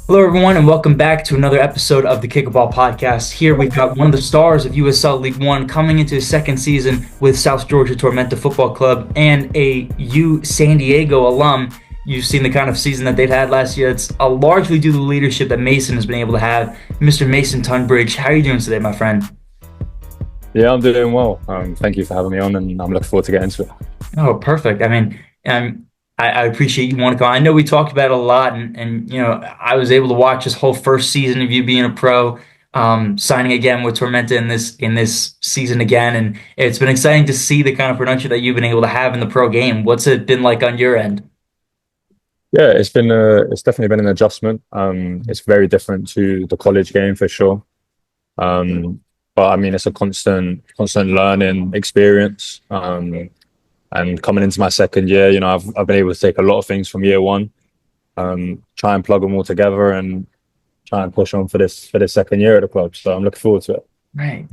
Hello, everyone, and welcome back to another episode of the Kickball Podcast. Here we've got one of the stars of USL League One coming into his second season with South Georgia Tormenta Football Club and a U San Diego alum. You've seen the kind of season that they've had last year. It's largely due to the leadership that Mason has been able to have. Mr. Mason Tunbridge, how are you doing today, my friend? Yeah, I'm doing well. Thank you for having me on, and I'm looking forward to getting into it. Oh, perfect. I appreciate you want to come. I know we talked about it a lot, and I was able to watch this whole first season of you being a pro, signing again with Tormenta in this season again, and it's been exciting to see the kind of production that you've been able to have in the pro game. What's it been like on your end? Yeah, it's definitely been an adjustment. It's very different to the college game for sure. But I mean, it's a constant learning experience. And coming into my second year, I've been able to take a lot of things from year one, try and plug them all together, and try and push on for this second year at the club. So I'm looking forward to it. Right.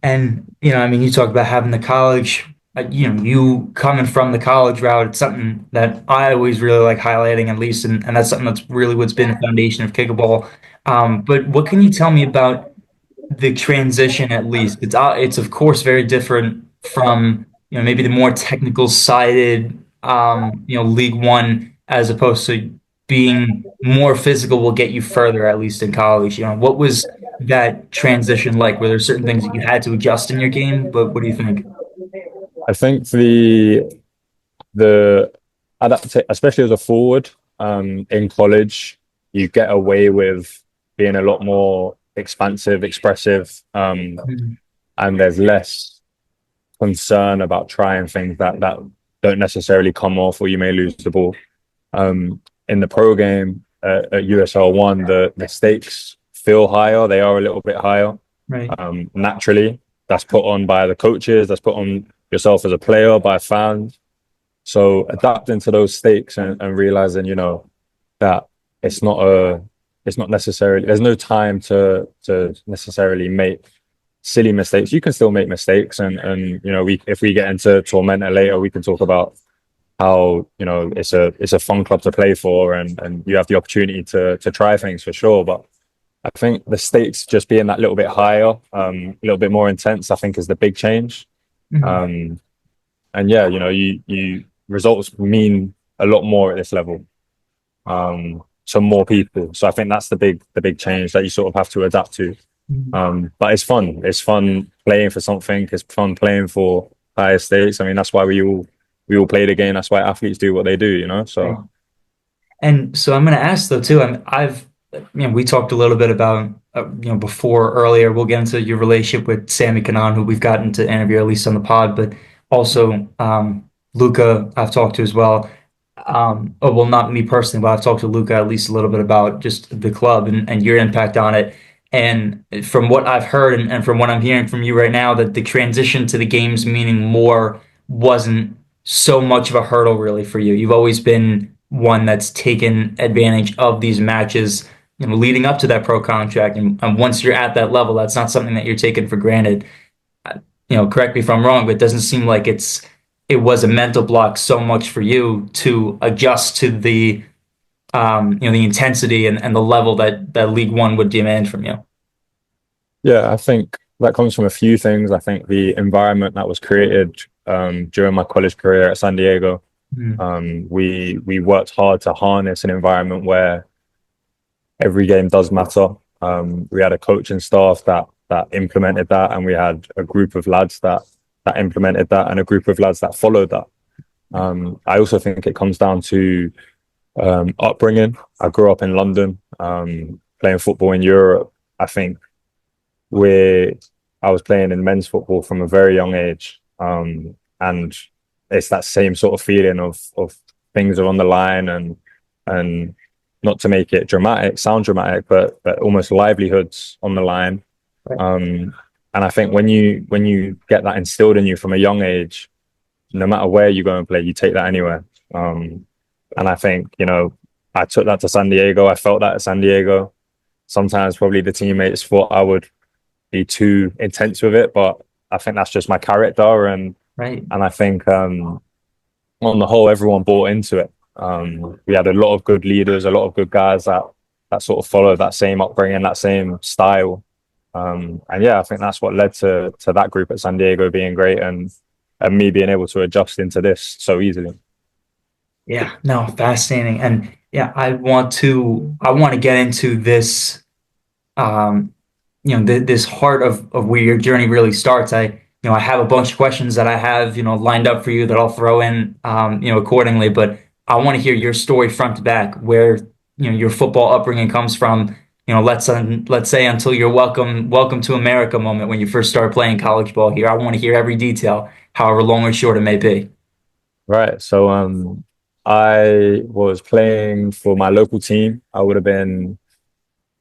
And, you talked about having the college, you coming from the college route, it's something that I always really like highlighting, at least, and that's something that's really what's been the foundation of kickball. But what can you tell me about the transition, at least? It's of course very different from, maybe the more technical sided, League One, as opposed to being more physical will get you further, at least in college. What was that transition like? Were there certain things that you had to adjust in your game? But what do you think? I think the especially as a forward, in college, you get away with being a lot more expansive, expressive, Mhm. and there's less concern about trying things that don't necessarily come off, or you may lose the ball. In the pro game at USL1, the stakes feel higher. They are a little bit higher. Right. Naturally, that's put on by the coaches. That's put on yourself as a player, by fans. So adapting to those stakes and realizing, that it's not a, it's not necessarily, there's no time to necessarily make silly mistakes. You can still make mistakes, and if we get into Tormenta later, we can talk about how it's a fun club to play for, and you have the opportunity to try things for sure. But I think the stakes just being that little bit higher, a little bit more intense, I think is the big change. Mhm. Um, and yeah, you results mean a lot more at this level, to more people. So I think that's the big change that you sort of have to adapt to. Mhm. But it's fun. It's fun playing for something. It's fun playing for higher stakes. I mean, that's why we all play the game. That's why athletes do what they do. Right. So And so I'm going to ask though too. We talked a little bit about before earlier. We'll get into your relationship with Sammy Kanan, who we've gotten to interview at least on the pod, but also Luca. I've talked to as well. Oh, well, not me personally, but I've talked to Luca at least a little bit about just the club and your impact on it. And from what I've heard and from what I'm hearing from you right now, that the transition to the games meaning more wasn't so much of a hurdle really for you. You've always been one that's taken advantage of these matches, leading up to that pro contract. And once you're at that level, that's not something that you're taking for granted. Correct me if I'm wrong, but it doesn't seem like it was a mental block so much for you to adjust to the intensity and the level that League One would demand from you. yeah, I think that comes from a few things. I think the environment that was created during my college career at San Diego, Mm. we worked hard to harness an environment where every game does matter. We had a coaching staff that implemented that, and we had a group of lads that implemented that, and a group of lads that followed that. I also think it comes down to upbringing. I grew up in London, playing football in Europe. I think where I was playing in men's football from a very young age, and it's that same sort of feeling of things are on the line, and not to make it sound dramatic, but almost livelihoods on the line. Right. And I think when you get that instilled in you from a young age, no matter where you go and play, you take that anywhere. And I think, I took that to San Diego. I felt that at San Diego. Sometimes probably the teammates thought I would be too intense with it, but I think that's just my character. And Right. I think on the whole, everyone bought into it. We had a lot of good leaders, a lot of good guys that that sort of followed that same upbringing, that same style. And yeah, I think that's what led to that group at San Diego being great, and me being able to adjust into this so easily. Yeah, no, fascinating. And yeah, I want to get into this this heart of where your journey really starts. I have a bunch of questions that I have, lined up for you that I'll throw in, accordingly. But I want to hear your story front to back, where, your football upbringing comes from. Let's say until your welcome to America moment when you first started playing college ball here. I want to hear every detail, however long or short it may be. Right. So I was playing for my local team. I would have been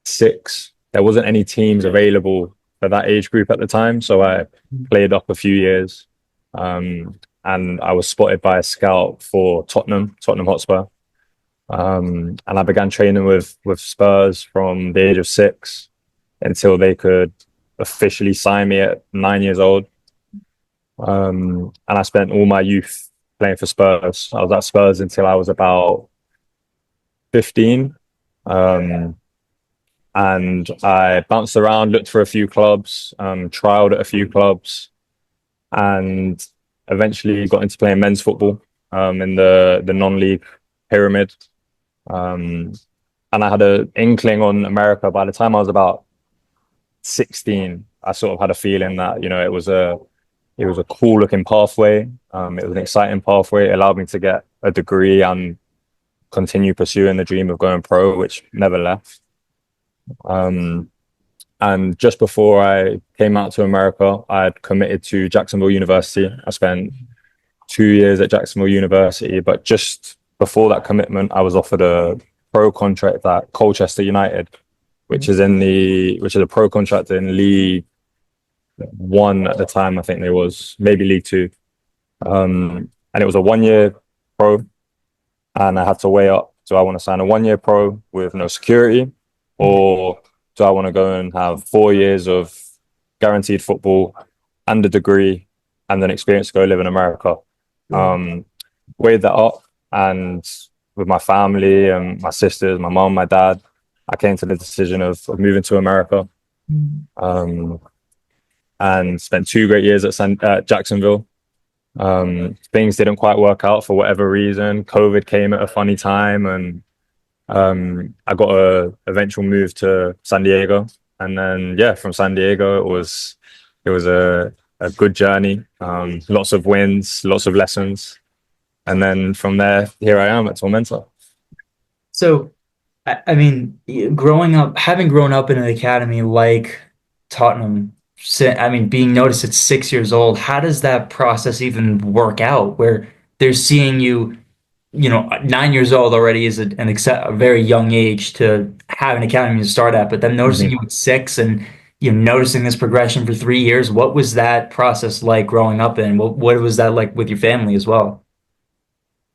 6. There wasn't any teams available for that age group at the time, so I played up a few years. And I was spotted by a scout for Tottenham Hotspur. And I began training with Spurs from the age of 6 until they could officially sign me at 9 years old. And I spent all my youth playing for Spurs. I was at Spurs until I was about 15. Um, and I bounced around, looked for a few clubs, trialed at a few clubs, and eventually got into playing men's football in the non-league pyramid. Um, and I had an inkling on America by the time I was about 16. I sort of had a feeling that it was a cool looking pathway. It was an exciting pathway. It allowed me to get a degree and continue pursuing the dream of going pro, which never left. Um, and just before I came out to America, I had committed to Jacksonville University. I spent 2 years at Jacksonville University, but just before that commitment, I was offered a pro contract at Colchester United, which is a pro contract in League One at the time. I think there was maybe League Two, and it was a 1 year pro, and I had to weigh up: do I want to sign a 1 year pro with no security, or do I want to go and have 4 years of guaranteed football and a degree and an experience to go live in America? Um, Weighed that up, and with my family and my sisters, my mom, my dad, I came to the decision of moving to America. Um, and spent 2 great years at Jacksonville. Things didn't quite work out for whatever reason. COVID came at a funny time, and I got a eventual move to San Diego. And then yeah, from San Diego, it was a good journey. Lots of wins, lots of lessons, and then from there, here I am at Tormenta. So, I mean, growing up, having grown up in an academy like Tottenham, I mean, being noticed at 6 years old, how does that process even work out? Where they're seeing you, 9 years old already is a very young age to have an academy to start at, but them noticing you Mhm. at 6 and noticing this progression for 3 years. What was that process like growing up in? What was that like with your family as well?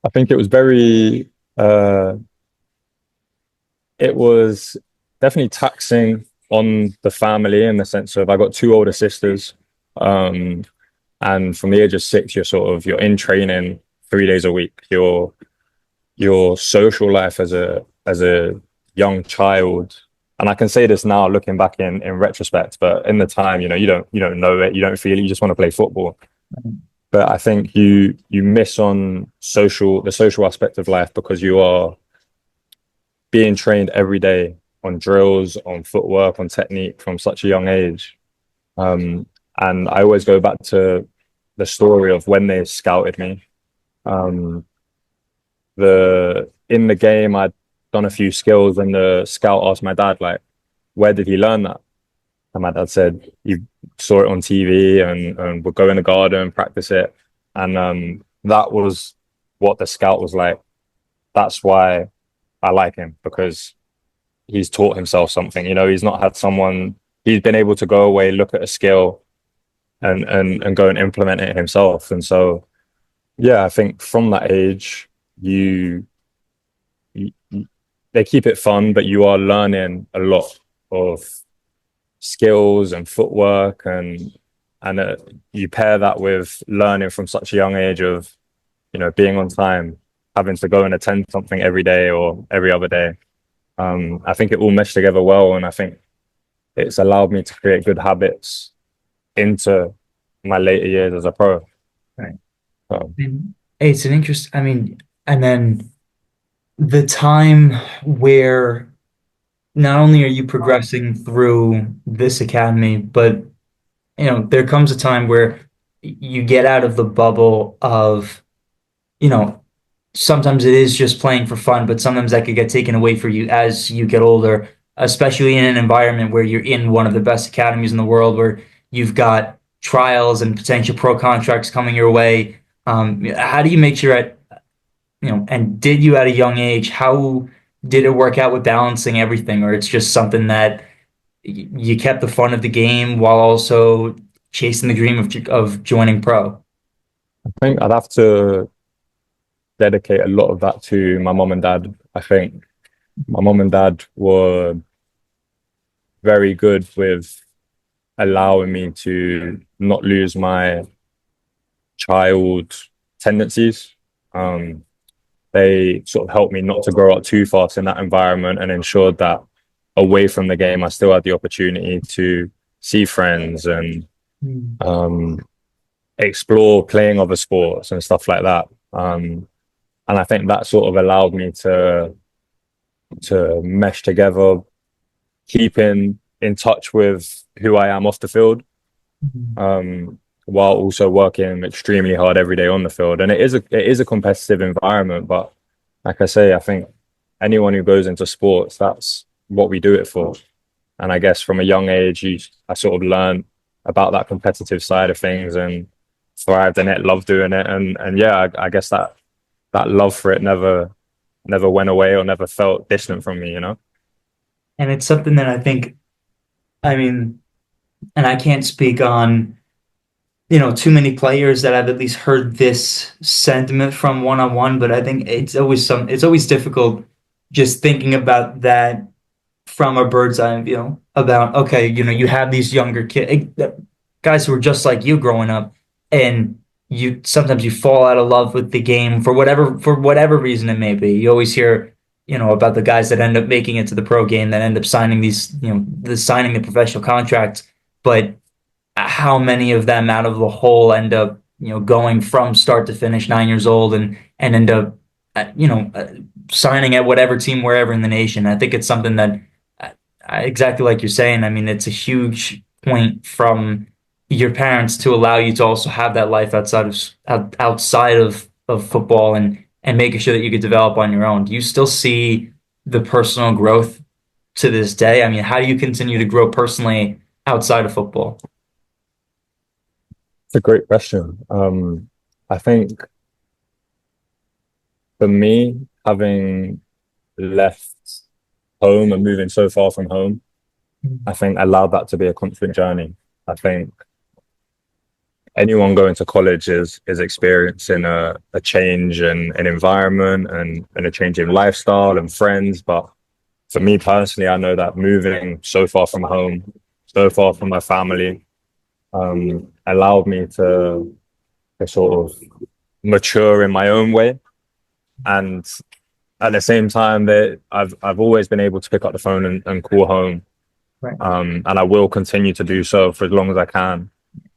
I think uh, it was definitely taxing on the family in the sense of I got 2 older sisters. Um, and from the age of 6, you're in training 3 days a week. Your social life as a young child, and I can say this now looking back in retrospect, but in the time, you don't know it, you don't feel it, you just want to play football. But I think you miss on the social aspect of life because you are being trained every day on drills, on footwork, on technique from such a young age. Um, and I always go back to the story of when they scouted me. Um, the In the game, I'd done a few skills, and the scout asked my dad, like, where did he learn that? And my dad said he saw it on TV and would go in the garden, practice it. And that was what the scout was like. That's why I like him, because he's taught himself something. He's not had someone, he's been able to go away, look at a skill and go and implement it himself. And so, yeah, I think from that age, you, you they keep it fun, but you are learning a lot of skills and footwork, and you pair that with learning from such a young age of being on time, having to go and attend something every day or every other day. I think it all meshed together well, and I think it's allowed me to create good habits into my later years as a pro. Right. So And it's an interest. I mean, and then the time where not only are you progressing through this academy, but there comes a time where you get out of the bubble of, you know, sometimes it is just playing for fun, but sometimes that could get taken away from you as you get older, especially in an environment where you're in one of the best academies in the world, where you've got trials and potential pro contracts coming your way. How do you make sure and did you at a young age, how did it work out with balancing everything, or it's just something that you kept the fun of the game while also chasing the dream of joining pro? I think I'd have to dedicate a lot of that to my mom and dad. I think my mom and dad were very good with allowing me to not lose my child tendencies. Um, they sort of helped me not to grow up too fast in that environment and ensured that away from the game, I still had the opportunity to see friends and Mm. um, explore playing other sports and stuff like that. And I think that sort of allowed me to mesh together, keeping in touch with who I am off the field, while also working extremely hard every day on the field. And it is a competitive environment, but like I say, I think anyone who goes into sports, that's what we do it for. And I guess from a young age, I sort of learned about that competitive side of things and thrived in it, loved doing it, and yeah, I guess that love for it never went away or never felt distant from me. And it's something that I think, I mean, and I can't speak on, too many players that I've at least heard this sentiment from one on one, but I think it's always difficult just thinking about that from a bird's eye view about, okay, you have these younger kids, guys who are just like you growing up, and you sometimes you fall out of love with the game for whatever reason it may be. You always hear, about the guys that end up making it to the pro game that end up signing signing the professional contracts, but how many of them out of the whole end up, going from start to finish 9 years old and end up, signing at whatever team wherever in the nation. I think it's something that exactly like you're saying. I mean, it's a huge point from your parents to allow you to also have that life outside of football and making sure that you could develop on your own. Do you still see the personal growth to this day? I mean, how do you continue to grow personally outside of football? It's a great question. I think for me, having left home and moving so far from home, I think allowed that to be a constant journey. I think anyone going to college is experiencing a change in an environment and a change in lifestyle and friends. But for me personally, I know that moving so far from home, so far from my family, allowed me to sort of mature in my own way. And at the same time, that I've always been able to pick up the phone and call home, Right. and I will continue to do so for as long as I can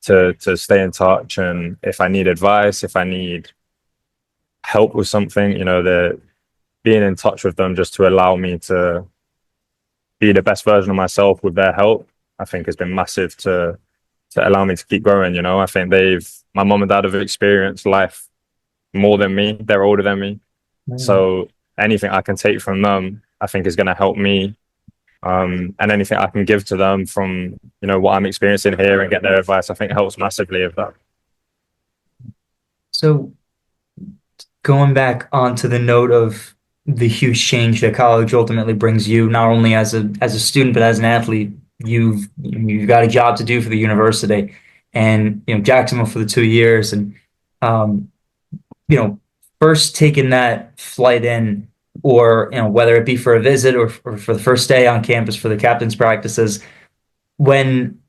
to stay in touch. And if I need advice, if I need help with something, the being in touch with them just to allow me to be the best version of myself with their help, I think has been massive to allow me to keep growing. I think my mom and dad have experienced life more than me. They're older than me. So anything I can take from them, I think is going to help me. And anything I can give to them from, what I'm experiencing here and get their advice, I think helps massively with that. So going back onto the note of the huge change that college ultimately brings you, not only as a student but as an athlete, you've got a job to do for the university, and Jacksonville for the 2 years, and um, you know first taking that flight in, or whether it be for a visit or for the first day on campus for the captain's practices, when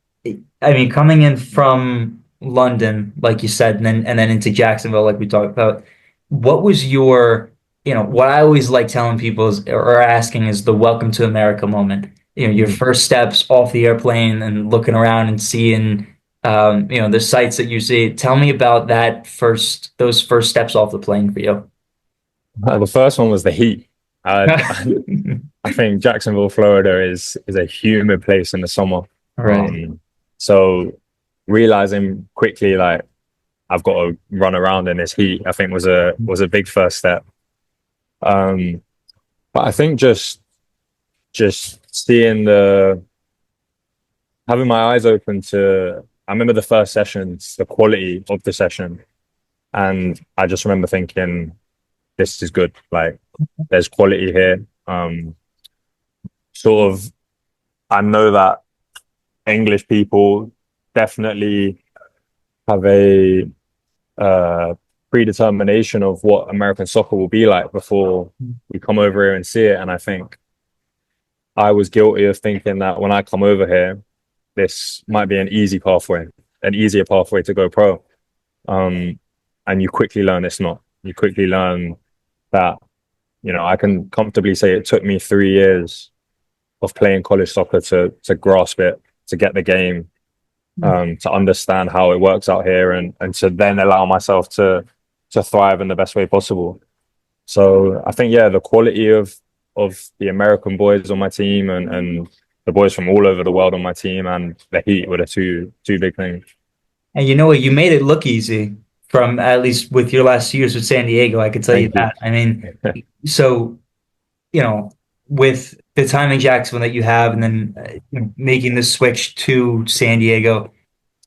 I mean, coming in from London, like you said, and then into Jacksonville, like we talked about, what was your what I always like telling people is, or asking is the welcome to America moment. Your Mhm. first steps off the airplane and looking around and seeing, the sights that you see. Tell me about those first steps off the plane for you. The first one was the heat. I think Jacksonville, Florida is a humid place in the summer. Right. Um, so realizing quickly like I've got to run around in this heat, I think was a big first step. Um, but I think just seeing the having my eyes open to I remember the first sessions, the quality of the session, and I just remember thinking, this is good. Like there's quality here. Sort of I know that English people definitely have a uh, predetermination of what American soccer will be like before we come over here and see it. And I think I was guilty of thinking that when I come over here, this might be an easier pathway to go pro. Um, and you quickly learn it's not. You quickly learn that, I can comfortably say it took me 3 years of playing college soccer to grasp it, to get the game, to understand how it works out here, and to then allow myself to thrive in the best way possible. So I think yeah, the quality of the American boys on my team and the boys from all over the world on my team and the heat were the two big things. And you know what? You made it look easy from at least with your last years with San Diego. I could tell you Thank you. that. I mean, so, you know, with the time in Jacksonville that you have, and then making the switch to San Diego,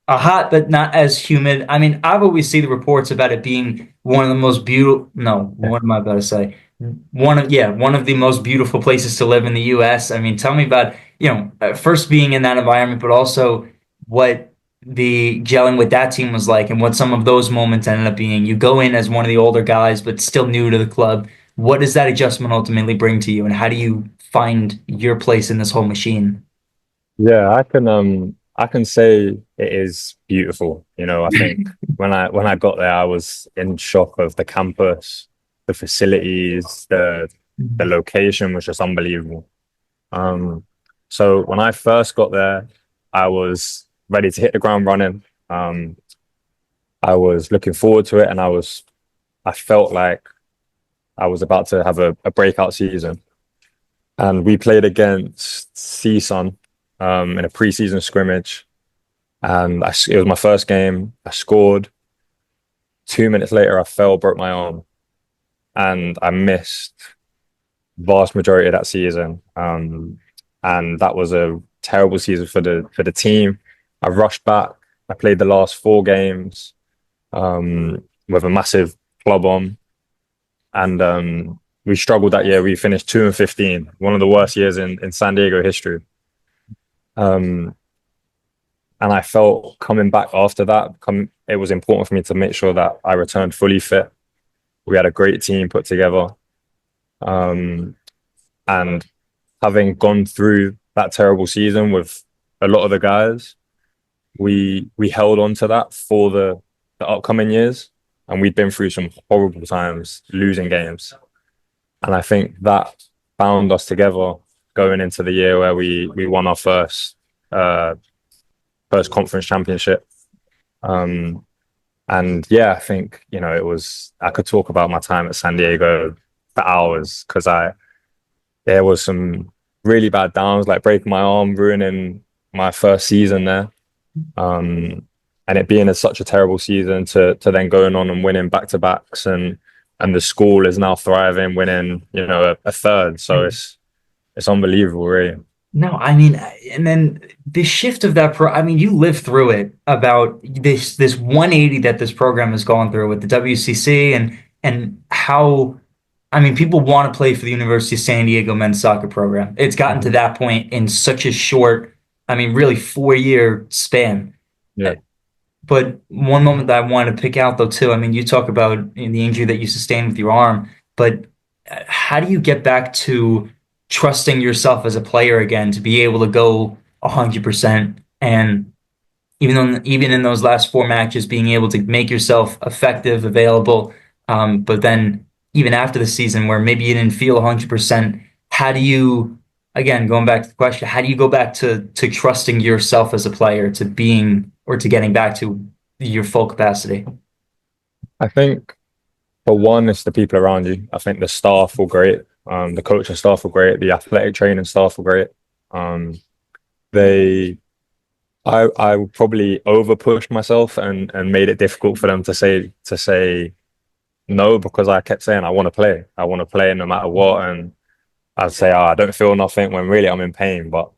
a hot but not as humid. I mean, I've always seen the reports about it being one of the most beautiful. No, what am I about to say? One of the most beautiful places to live in the U.S. I mean, tell me about first being in that environment, but also what the gelling with that team was like, and what some of those moments ended up being. You go in as one of the older guys, but still new to the club. What does that adjustment ultimately bring to you, and how do you find your place in this whole machine? Yeah, I can say it is beautiful. I think when I got there, I was in shock of the campus, the facilities, the location was just unbelievable. Um, so when I first got there, I was ready to hit the ground running. I was looking forward to it, and I felt like I was about to have a breakout season. And we played against CSUN in a preseason scrimmage, and it was my first game. I scored. 2 minutes later, I fell, broke my arm, and I missed vast majority of that season. And that was a terrible season for the team. I rushed back. I played the last 4 games with a massive club on, and we struggled that year. We finished 2-15, one of the worst years in San Diego history. Um, and I felt coming back after that, it was important for me to make sure that I returned fully fit. We had a great team put together, um, and having gone through that terrible season with a lot of the guys, we held on to that for the upcoming years, and we'd been through some horrible times losing games, and I think that bound us together going into the year where we won our uh, first conference championship. Um, and yeah, I think I could talk about my time at San Diego for hours because I there was some really bad downs, like breaking my arm, ruining my first season there. Um, and it being such a terrible season to then going on and winning back to backs, and the school is now thriving, winning a third. So it's unbelievable, really. No, I mean, and then the shift of I mean, you lived through it about this 180 that this program has gone through with the WCC and how, I mean, people want to play for the University of San Diego men's soccer program. It's gotten to Mhm. that point in such a short, I mean, really 4 year span. Yeah. But one moment that I wanted to pick out though too, I mean, you talk about the injury that you sustained with your arm, but how do you get back to trusting yourself as a player again to be able to go 100%? And even in those last 4 matches, being able to make yourself effective, available, but then even after the season where maybe you didn't feel 100%, how do you, again, going back to the question, how do you go back to trusting yourself as a player, to being or to getting back to your full capacity? I think for one, it's the people around you. I think the staff were great. The coaching staff were great. The athletic training staff were great. Um, they, I probably over pushed myself and made it difficult for them to say no, because I kept saying I want to play. I want to play no matter what. And I'd say, oh, I don't feel nothing when really I'm in pain. But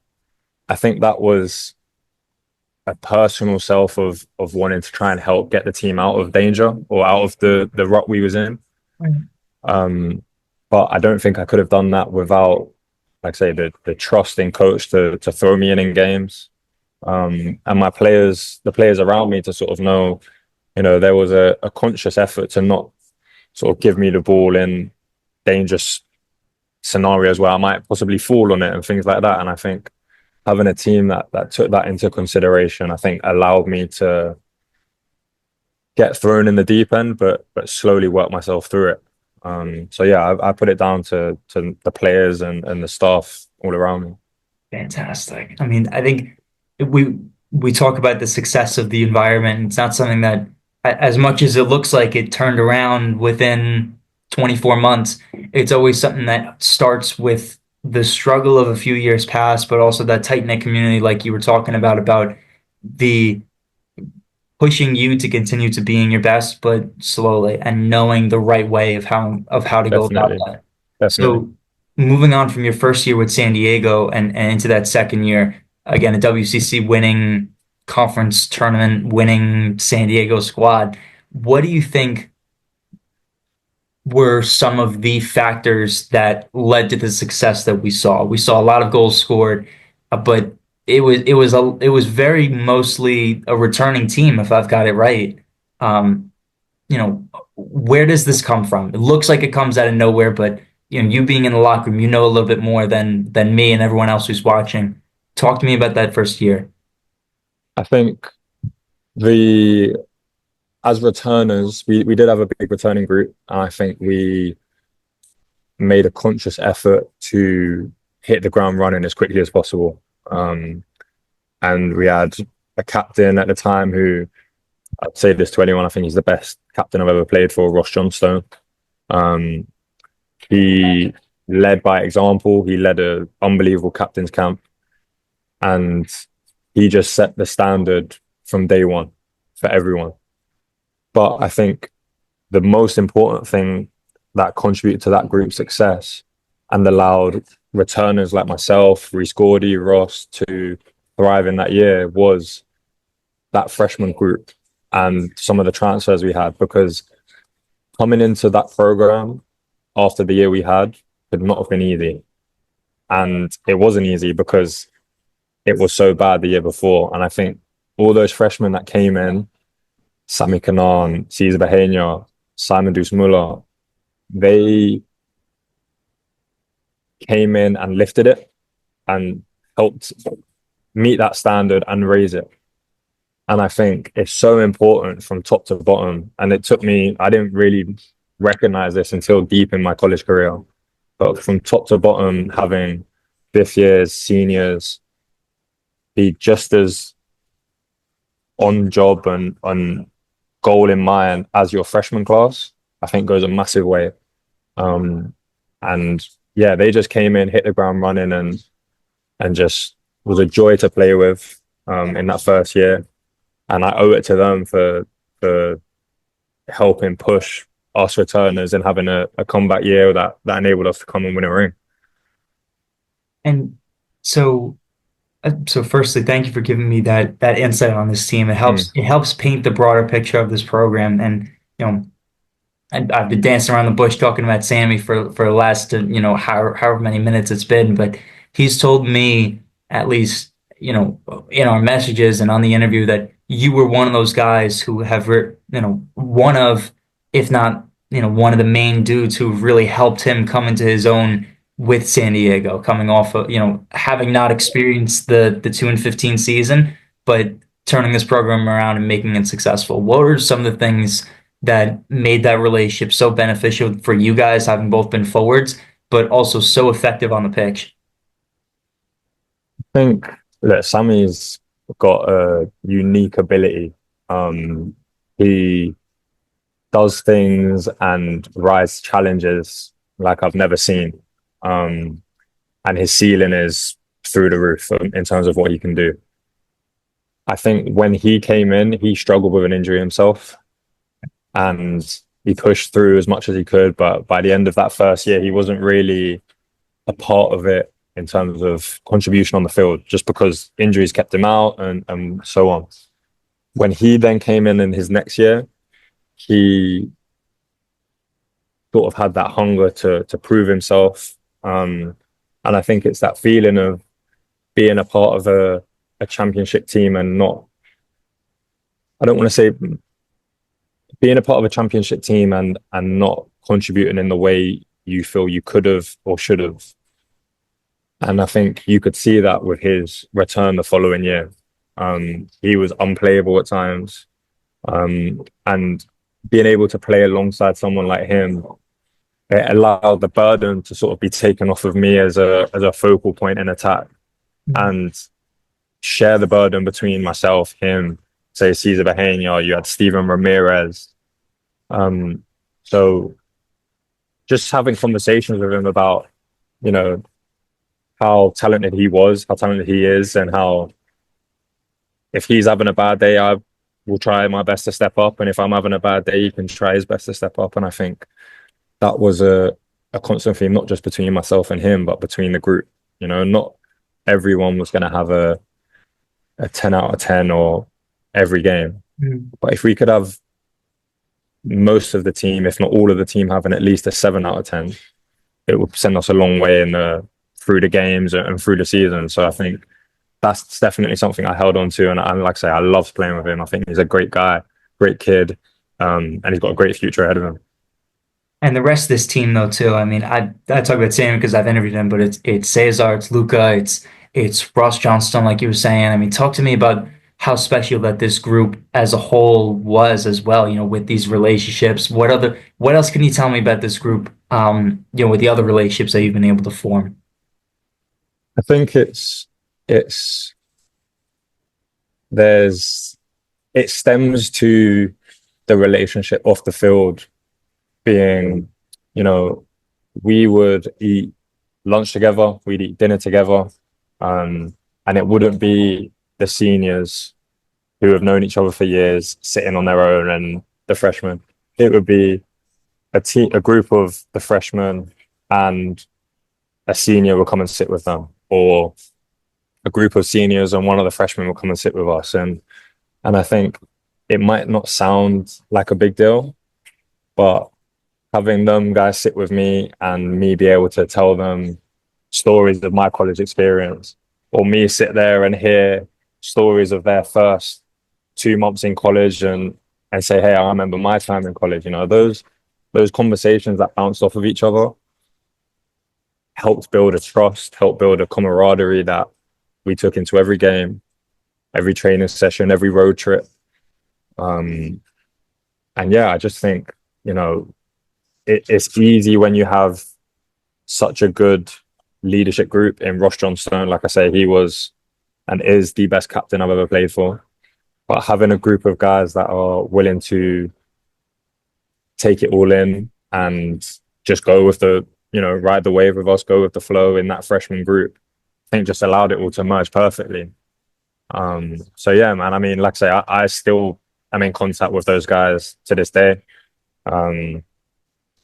I think that was a personal self of wanting to try and help get the team out of danger or out of the rut we was in. Right. Um, but I don't think I could have done that without, like I say, the trusting coach to throw me in games. And the players around me to sort of know, there was a conscious effort to not sort of give me the ball in dangerous scenarios where I might possibly fall on it and things like that. And I think having a team that took that into consideration, I think allowed me to get thrown in the deep end, but slowly work myself through it. So yeah, I put it down to the players and the staff all around me. Fantastic. I mean, I think we we talk about the success of the environment. It's not something that, as much as it looks like it turned around within 24 months, it's always something that starts with the struggle of a few years past, but also that tight-knit community, like you were talking about the pushing you to continue to being your best, but slowly and knowing the right way of how to go about Definitely, that. definitely, So moving on from your first year with San Diego and into that second year, again, a WCC winning conference tournament, winning San Diego squad, what do you think were some of the factors that led to the success that we saw? We saw a lot of goals scored, but it was very mostly a returning team, if I've got it right. Um, where does this come from? It looks like it comes out of nowhere, but you being in the locker room, you know a little bit more than me and everyone else who's watching. Talk to me about that first year. I think the as returners, we did have a big returning group, and I think we made a conscious effort to hit the ground running as quickly as possible. And we had a captain at the time who, I'd say this to anyone, I think he's the best captain I've ever played for, Ross Johnstone. Um, he led by example. He led an unbelievable captain's camp, and he just set the standard from day one for everyone. But I think the most important thing that contributed to that group's success and allowed returners like myself, Reece Gordy, Ross to thrive in that year was that freshman group and some of the transfers we had. Because coming into that program after the year we had could not have been easy. And it wasn't easy because it was so bad the year before. And I think all those freshmen that came in, Sami Kanan, Cesar Bahena, Simon Muller, they came in and lifted it and helped meet that standard and raise it. And I think it's so important from top to bottom. And it took me, I didn't really recognize this until deep in my college career. But from top to bottom, having fifth years, seniors be just as on job and on goal in mind as your freshman class, I think goes a massive way. And yeah, they just came in, hit the ground running, and just was a joy to play with in that first year. And I owe it to them for helping push us returners and having a comeback year that enabled us to come and win a ring. And so so firstly, thank you for giving me that insight on this team. Mm, It helps paint the broader picture of this program. And I've been dancing around the bush talking about Sammy for the last however many minutes it's been, but he's told me, at least in our messages and on the interview, that you were one of those guys who have one of, if not one of the main dudes who've really helped him come into his own with San Diego, coming off of having not experienced the 2-15 season, but turning this program around and making it successful. What are some of the things that made that relationship so beneficial for you guys, having both been forwards, but also so effective on the pitch? I think that Sammy's got a unique ability. He does things and rise challenges like I've never seen. Um, and his ceiling is through the roof in terms of what he can do. I think when he came in, he struggled with an injury himself and he pushed through as much as he could. But by the end of that first year, he wasn't really a part of it in terms of contribution on the field, just because injuries kept him out and so on. When he then came in his next year, he sort of had that hunger to prove himself. And I think it's that feeling of being a part of a championship team and not, I don't want to say being a part of a championship team and not contributing in the way you feel you could have or should have. And I think you could see that with his return the following year. He was unplayable at times. And being able to play alongside someone like him, it allowed the burden to sort of be taken off of me as a focal point in attack and share the burden between myself, him, say Cesar Bahena, you had Steven Ramirez. So just having conversations with him about, you know, how talented he was, how talented he is, and how if he's having a bad day, I will try my best to step up. And if I'm having a bad day, he can try his best to step up. And I think that was a constant theme, not just between myself and him, but between the group. You know, not everyone was going to have a 10 out of 10 or every game. But if we could have most of the team, if not all of the team, having at least a 7 out of 10, it would send us a long way in through the games and through the season. So I think that's definitely something I held on to. And like I say, I loved playing with him. I think he's a great guy, great kid, and he's got a great future ahead of him. And the rest of this team, though, too. I mean, I talk about Sam because I've interviewed him, but it's Cesar, it's Luca, it's Ross Johnston, like you were saying. I mean, talk to me about how special that this group as a whole was as well. You know, with these relationships. What else can you tell me about this group? You know, with the other relationships that you've been able to form. I think it's there's it stems to the relationship off the field being, you know, we would eat lunch together, we'd eat dinner together, and it wouldn't be the seniors who have known each other for years sitting on their own and the freshmen. It would be a group of the freshmen and a senior will come and sit with them, or a group of seniors and one of the freshmen will come and sit with us. And I think it might not sound like a big deal, but having them guys sit with me and me be able to tell them stories of my college experience, or me sit there and hear stories of their first 2 months in college and say, hey, I remember my time in college. You know, those conversations that bounced off of each other helped build a trust, helped build a camaraderie that we took into every game, every training session, every road trip. And yeah, I just think, you know, it's easy when you have such a good leadership group in Ross Johnstone. Like I say, he was and is the best captain I've ever played for. But having a group of guys that are willing to take it all in and just go with ride the wave with us, go with the flow in that freshman group, I think just allowed it all to merge perfectly. So yeah, man, I mean, like I say, I still am in contact with those guys to this day.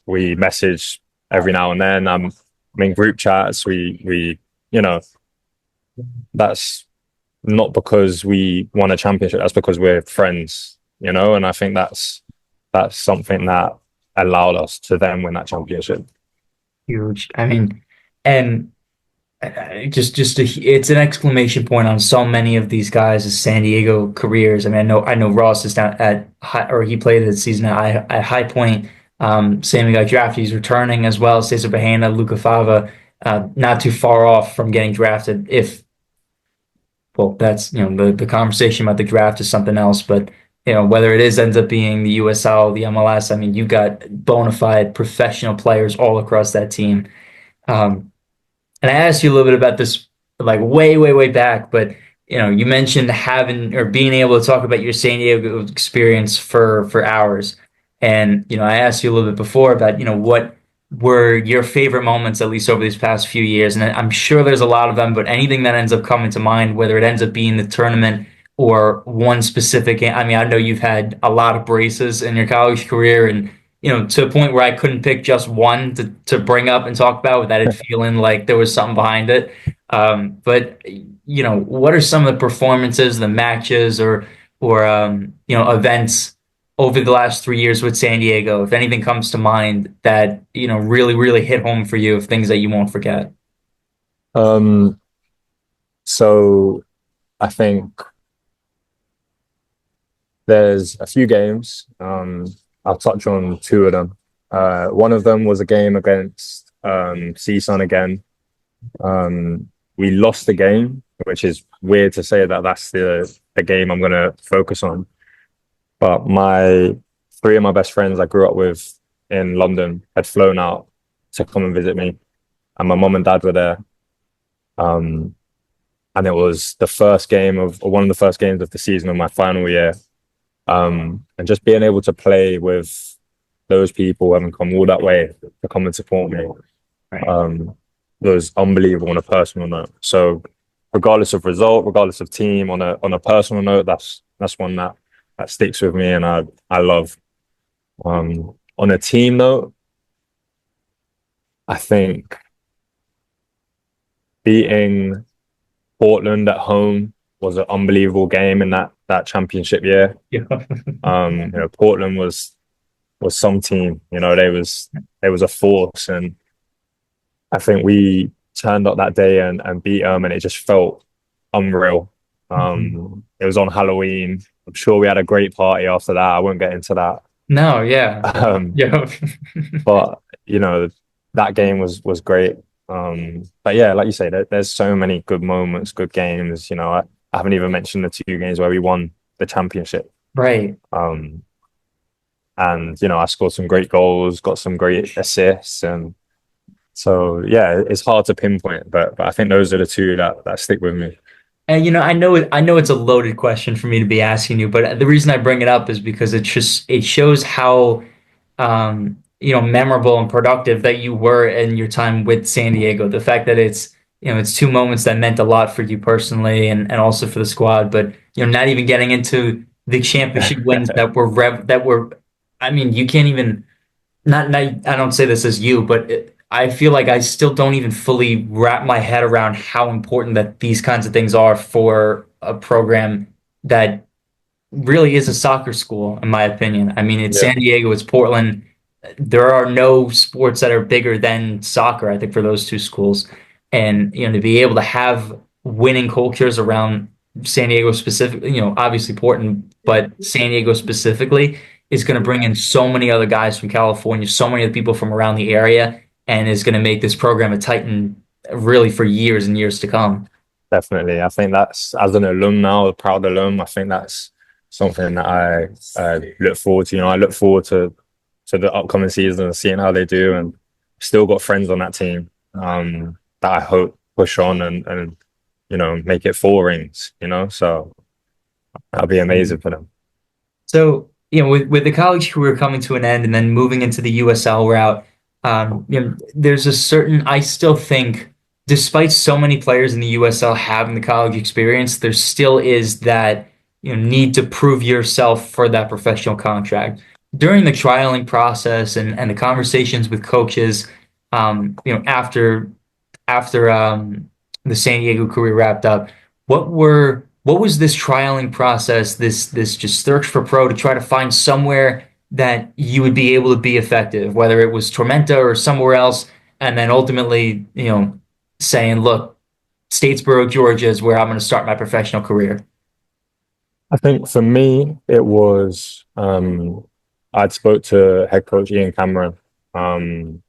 We message every now and then. I'm in group chats. You know, that's not because we won a championship. That's because we're friends, you know. And I think that's something that allowed us to then win that championship. Huge. I mean, and it's an exclamation point on so many of these guys' San Diego careers. I mean, I know Ross is down at high, or he played the season at High Point. Sammy got drafted. He's returning as well. Cesar Bahena, Luca Fava, not too far off from getting drafted. If well, that's the conversation about the draft is something else, but whether it is ends up being the USL, the MLS. I mean, you got bona fide professional players all across that team. Um, and I asked you a little bit about this like way, way, way back, but you mentioned having or being able to talk about your San Diego experience for hours. And I asked you a little bit before about, what were your favorite moments, at least over these past few years. And I'm sure there's a lot of them, but anything that ends up coming to mind, whether it ends up being the tournament or one specific game. I mean, I know you've had a lot of braces in your college career, and to a point where I couldn't pick just one to bring up and talk about without it feeling like there was something behind it. But what are some of the performances, the matches, or events over the last 3 years with San Diego, if anything comes to mind that really, really hit home for you, of things that you won't forget? Um, so I think there's a few games. I'll touch on two of them. One of them was a game against CSUN again. We lost the game, which is weird to say that that's the game I'm going to focus on. But three of my best friends I grew up with in London had flown out to come and visit me, and my mom and dad were there. Um, and it was the first game of or one of the first games of the season of my final year. And just being able to play with those people having come all that way to come and support me Right. was unbelievable on a personal note. So regardless of result, regardless of team, on a personal note, that's one that sticks with me and I love. On a team note, I think beating Portland at home was an unbelievable game in that championship year. Yeah. Portland was some team. They was a force, and I think we turned up that day and beat them, and it just felt unreal. It was on Halloween. I'm sure we had a great party after that. I won't get into that. No, yeah. Um, Yeah. but that game was great. But yeah, like you say, there's so many good moments, good games. I haven't even mentioned the two games where we won the championship. Right. Um, and I scored some great goals, got some great assists, and so yeah, it's hard to pinpoint, but I think those are the two that stick with me. And I know it's a loaded question for me to be asking you, but the reason I bring it up is because it shows how memorable and productive that you were in your time with San Diego. The fact that it's two moments that meant a lot for you personally and also for the squad, but not even getting into the championship wins I mean, you can't even not I don't say this as you, but I feel like I still don't even fully wrap my head around how important that these kinds of things are for a program that really is a soccer school, in my opinion. I mean, it's Yeah, San Diego, it's Portland. There are no sports that are bigger than soccer, I think, for those two schools. And, to be able to have winning cultures around San Diego specifically, obviously Portland, but San Diego specifically is going to bring in so many other guys from California, so many other people from around the area, and is going to make this program a Titan really for years and years to come. definitely. I think that's as an alum now, a proud alum. I think that's something that I look forward to. I look forward to the upcoming season and seeing how they do, and still got friends on that team that I hope push on and make it four rings. So that'll be amazing for them. So, with the college career coming to an end and then moving into the USL route, there's I still think, despite so many players in the USL having the college experience, there still is that, need to prove yourself for that professional contract. During the trialing process and the conversations with coaches, after the San Diego career wrapped up, what was this trialing process, this just search for pro to try to find somewhere that you would be able to be effective, whether it was Tormenta or somewhere else, and then ultimately, saying, look, Statesboro, Georgia is where I'm going to start my professional career. I think for me, it was I'd spoke to head coach Ian Cameron. Um,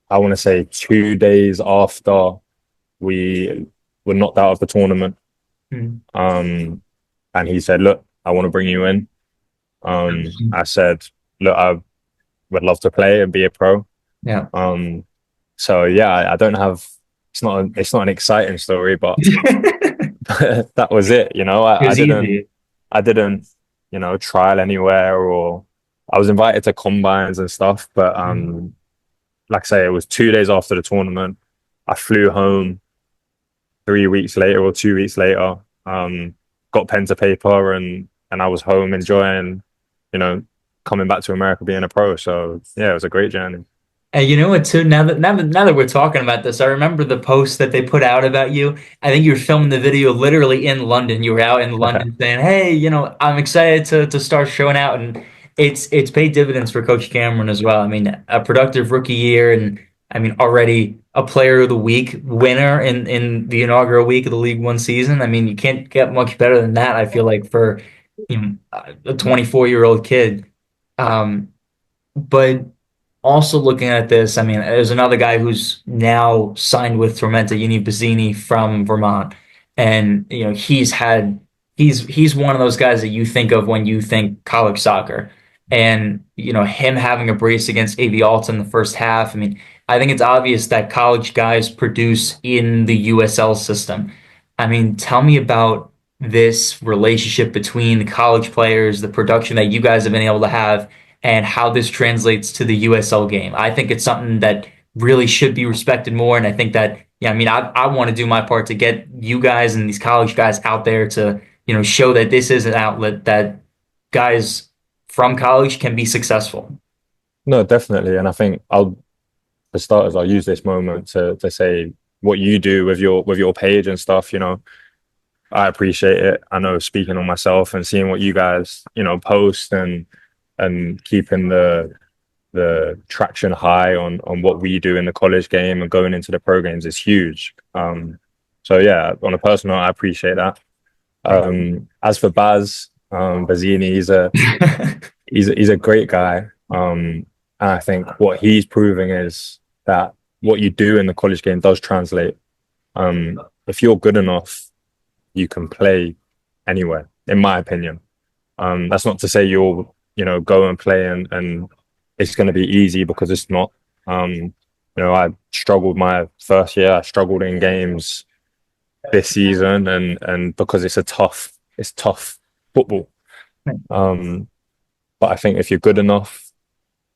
I want to say 2 days after we were knocked out of the tournament. Mm. And he said, look, I want to bring you in. I said, look, I would love to play and be a pro. Yeah. Um, so yeah, I don't have. It's not an exciting story, but It that was it. You know, was easy. I didn't, trial anywhere, or I was invited to combines and stuff. But like I say, it was 2 days after the tournament. I flew home 3 weeks later or 2 weeks later. Got pen to paper, and I was home enjoying, you know, coming back to America being a pro. So yeah, it was a great journey. And you know what, too? Now that we're talking about this, I remember the post that they put out about you. I think you were filming the video literally in London. You were out in London saying, "Hey, I'm excited to start showing out," and it's paid dividends for Coach Cameron as well. I mean, a productive rookie year, and I mean, already a Player of the Week winner in the inaugural week of the League One season. I mean, you can't get much better than that. I feel like for a 24-year-old kid. But also looking at this, I mean, there's another guy who's now signed with Tormenta, Yaniv Bazzini from Vermont, and he's one of those guys that you think of when you think college soccer, and him having a brace against AV Alta in the first half. I mean, I think it's obvious that college guys produce in the USL system. I mean, tell me about this relationship between the college players, the production that you guys have been able to have and how this translates to the USL game. I think it's something that really should be respected more. And I think that, yeah, I mean, I want to do my part to get you guys and these college guys out there to, show that this is an outlet that guys from college can be successful. No, definitely. And I think for starters, I'll use this moment to say what you do with your page and stuff. I appreciate it. I know speaking on myself and seeing what you guys, post and keeping the traction high on what we do in the college game and going into the pro games is huge. So yeah, on a personal, I appreciate that. As for Bazzini, he's a great guy. And I think what he's proving is that what you do in the college game does translate. If you're good enough, you can play anywhere, in my opinion. That's not to say you'll, go and play and it's going to be easy because it's not. I struggled my first year. I struggled in games this season, and because it's tough football. But I think if you're good enough,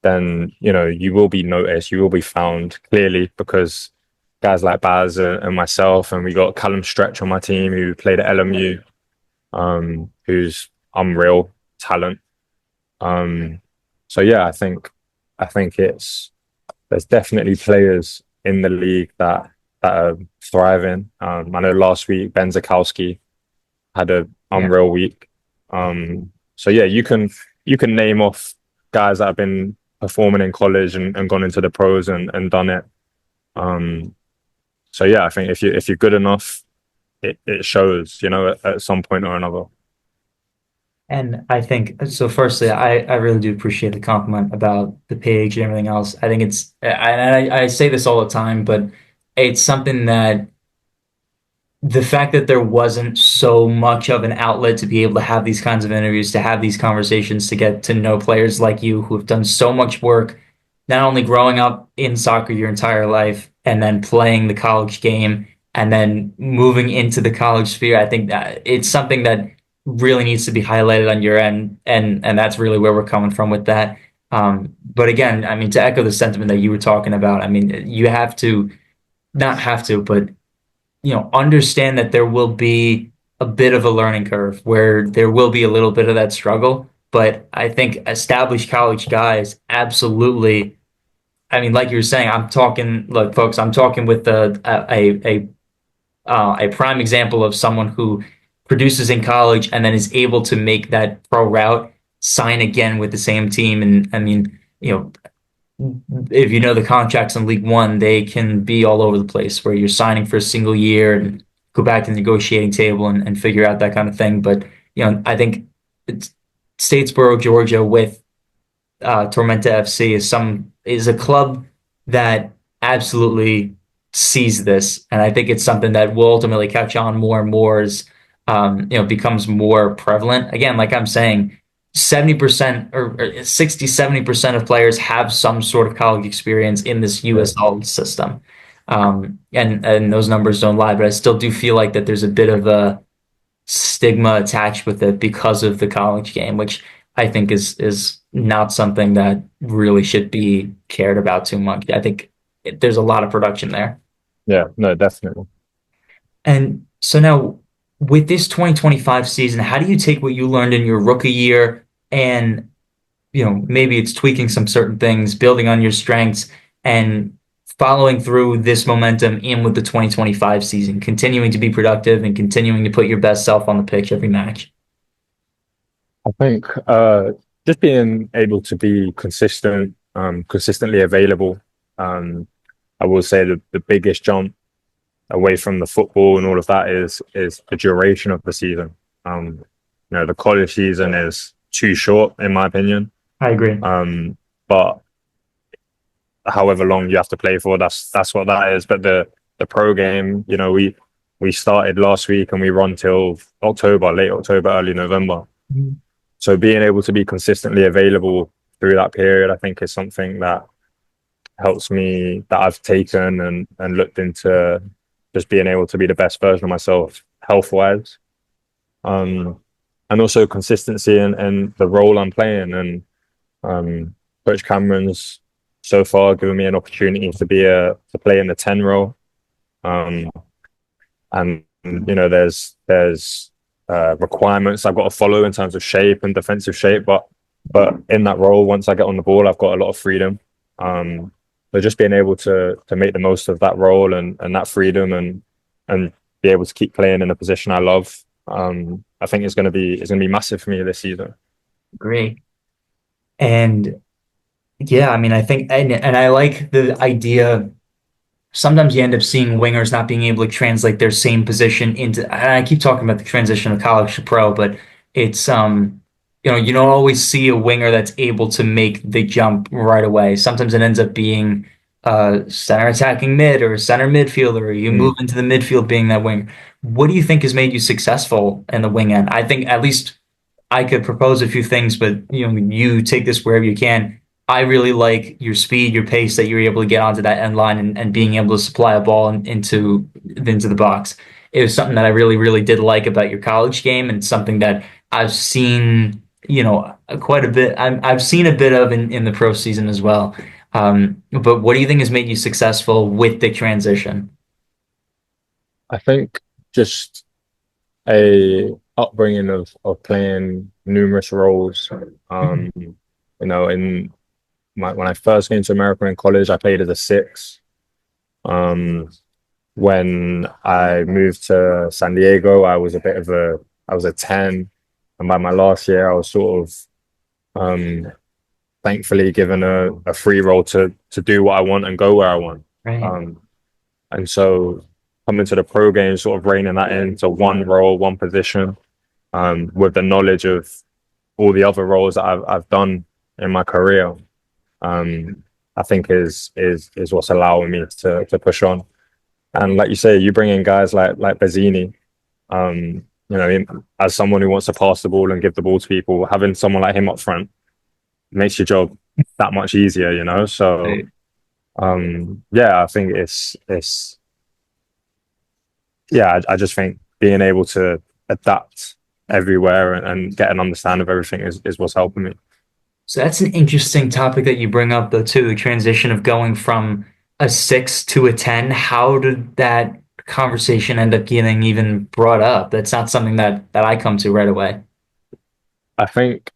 then you will be noticed. You will be found clearly because guys like Baz and myself, and we got Callum Stretch on my team who played at LMU, who's unreal talent. So yeah, I think there's definitely players in the league that are thriving. I know last week Ben Zakowski had an Yeah. unreal week. So yeah, you can name off guys that have been performing in college and gone into the pros and done it. So yeah, I think if you're good enough, it shows, at some point or another. And I think so. Firstly, I really do appreciate the compliment about the page and everything else. I think I say this all the time, but it's something that the fact that there wasn't so much of an outlet to be able to have these kinds of interviews, to have these conversations, to get to know players like you who have done so much work, not only growing up in soccer your entire life and then playing the college game and then moving into the college sphere. I think that it's something that really needs to be highlighted on your end, and that's really where we're coming from with that. But again, I mean, to echo the sentiment that you were talking about, I mean, you have to not have to, but understand that there will be a bit of a learning curve where there will be a little bit of that struggle. But I think established college guys absolutely. I mean, like you were saying, I'm talking, look, folks, I'm talking with a prime example of someone who produces in college and then is able to make that pro route, sign again with the same team. And I mean, if you know the contracts in League One, they can be all over the place where you're signing for a single year and go back to the negotiating table and figure out that kind of thing. But I think it's Statesboro, Georgia, with Tormenta FC is a club that absolutely sees this, and I think it's something that will ultimately catch on more and more as becomes more prevalent. Again, like I'm saying, 70% or 60, 70% of players have some sort of college experience in this Yeah. USL system. And those numbers don't lie, but I still do feel like that there's a bit of a stigma attached with it because of the college game, which I think is not something that really should be cared about too much. I think there's a lot of production there. Yeah, no, definitely. And so now with this 2025 season, how do you take what you learned in your rookie year and, maybe it's tweaking some certain things, building on your strengths and following through this momentum in with the 2025 season, continuing to be productive and continuing to put your best self on the pitch every match? I think just being able to be consistent, consistently available. Um, I will say the biggest jump away from the football and all of that is the duration of the season. The college season is too short, in my opinion. I agree. But however long you have to play for, that's what that is. But the pro game, we started last week and we run till October, late October, early November. Mhm. So being able to be consistently available through that period, I think is something that helps me, that I've taken and looked into, just being able to be the best version of myself health wise. Um, and also consistency and the role I'm playing. And Coach Cameron's so far given me an opportunity to play in the 10 role. Um, and there's requirements I've got to follow in terms of shape and defensive shape, but in that role, once I get on the ball, I've got a lot of freedom. So just being able to make the most of that role and that freedom and be able to keep playing in a position I love, I think it's gonna be massive for me this season. Agree. And yeah, I mean, I think, and I like the idea. Sometimes you end up seeing wingers not being able to translate their same position into, and I keep talking about the transition of college to pro, but it's, you don't always see a winger that's able to make the jump right away. Sometimes it ends up being center attacking mid or center midfielder, or you move Mm. into the midfield being that wing. What do you think has made you successful in the wing end? I think at least I could propose a few things, but you take this wherever you can. I really like your speed, your pace that you're able to get onto that end line and being able to supply a ball into the box. It was something that I really, really did like about your college game, and something that I've seen, quite a bit. I've seen a bit of in the pro season as well. But what do you think has made you successful with the transition? I think just a upbringing of playing numerous roles. In when I first came to America in college, I played as a six. Um, when I moved to San Diego, I was a 10. And by my last year, I was sort of thankfully given a free role to do what I want and go where I want. Right. Um, and so coming to the pro game, sort of reining that into one role, one position, with the knowledge of all the other roles that I've done in my career, I think is what's allowing me to push on. And like you say, you bring in guys like Bazzini, as someone who wants to pass the ball and give the ball to people, having someone like him up front makes your job that much easier, So Right. yeah, I think it's yeah, I just think being able to adapt everywhere and get an understanding of everything is what's helping me. So that's an interesting topic that you bring up, though, too, the transition of going from a six to a 10. How did that conversation end up getting even brought up? That's not something that I come to right away. I think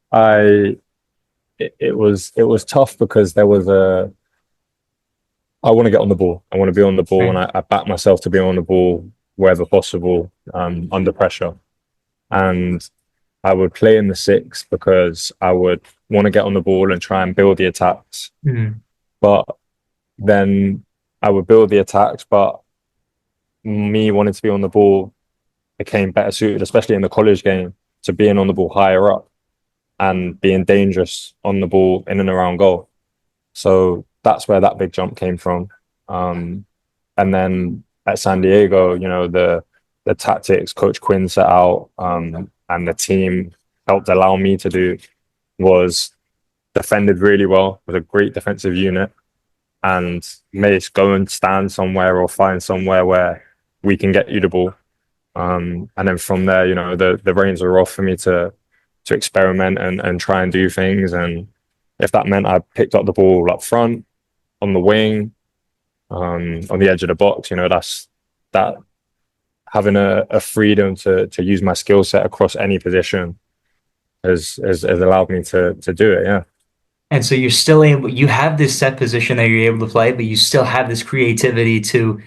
it was tough because I want to get on the ball. I want to be on the ball, and Right. I back myself to be on the ball wherever possible, under pressure. And I would play in the six because I would want to get on the ball and try and build the attacks. Mhm. But then I would build the attacks, but me wanting to be on the ball became better suited, especially in the college game, to being on the ball higher up and being dangerous on the ball in and around goal. So that's where that big jump came from. And then at San Diego, the tactics Coach Quinn set out, and the team helped allow me to do was defended really well with a great defensive unit, and made us go and stand somewhere or find somewhere where we can get you the ball. And then from there, the reins were off for me to experiment and try and do things. And if that meant I picked up the ball up front, on the wing, on the edge of the box, that's that having a freedom to use my skill set across any position has allowed me to do it. Yeah. And so you're still able, you have this set position that you're able to play, but you still have this creativity to,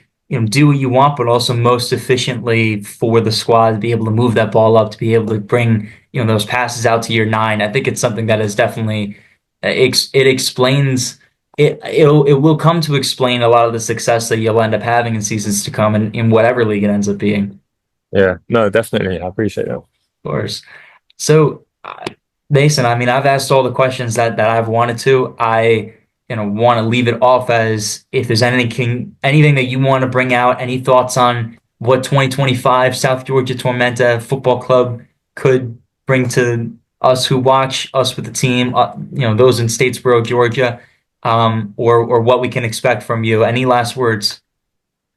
do what you want, but also most efficiently for the squad to be able to move that ball up, to be able to bring, those passes out to your nine. I think it's something that is definitely, it explains, it will come to explain a lot of the success that you'll end up having in seasons to come in whatever league it ends up being. Yeah. No, definitely. I appreciate that. Of course. So, Mason, I mean, I've asked all the questions that I've wanted to. I, want to leave it off as if there's anything that you want to bring out, any thoughts on what 2025 South Georgia Tormenta Football Club could bring to us who watch, us with the team, those in Statesboro, Georgia, or what we can expect from you. Any last words?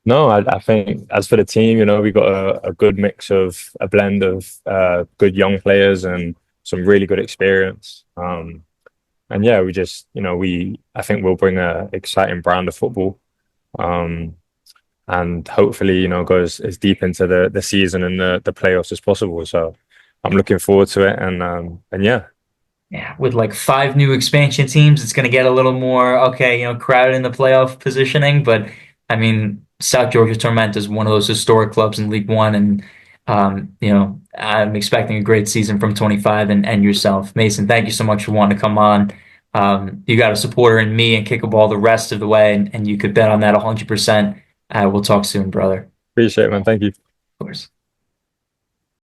No, I think as for the team, we got a good mix of a blend of good young players and some really good experience. And yeah, we just, I think we'll bring a exciting brand of football. And hopefully, go as deep into the season and the playoffs as possible. So I'm looking forward to it. And yeah. Yeah, with like 5 new expansion teams, it's going to get a little more, okay, crowded in the playoff positioning. But I mean, South Georgia Torment is one of those historic clubs in League One. And, I'm expecting a great season from 25 and yourself. Mason, thank you so much for wanting to come on. You got a supporter in me and kick a ball the rest of the way, and you could bet on that 100%. We'll talk soon, brother. Appreciate it, man. Thank you. Of course.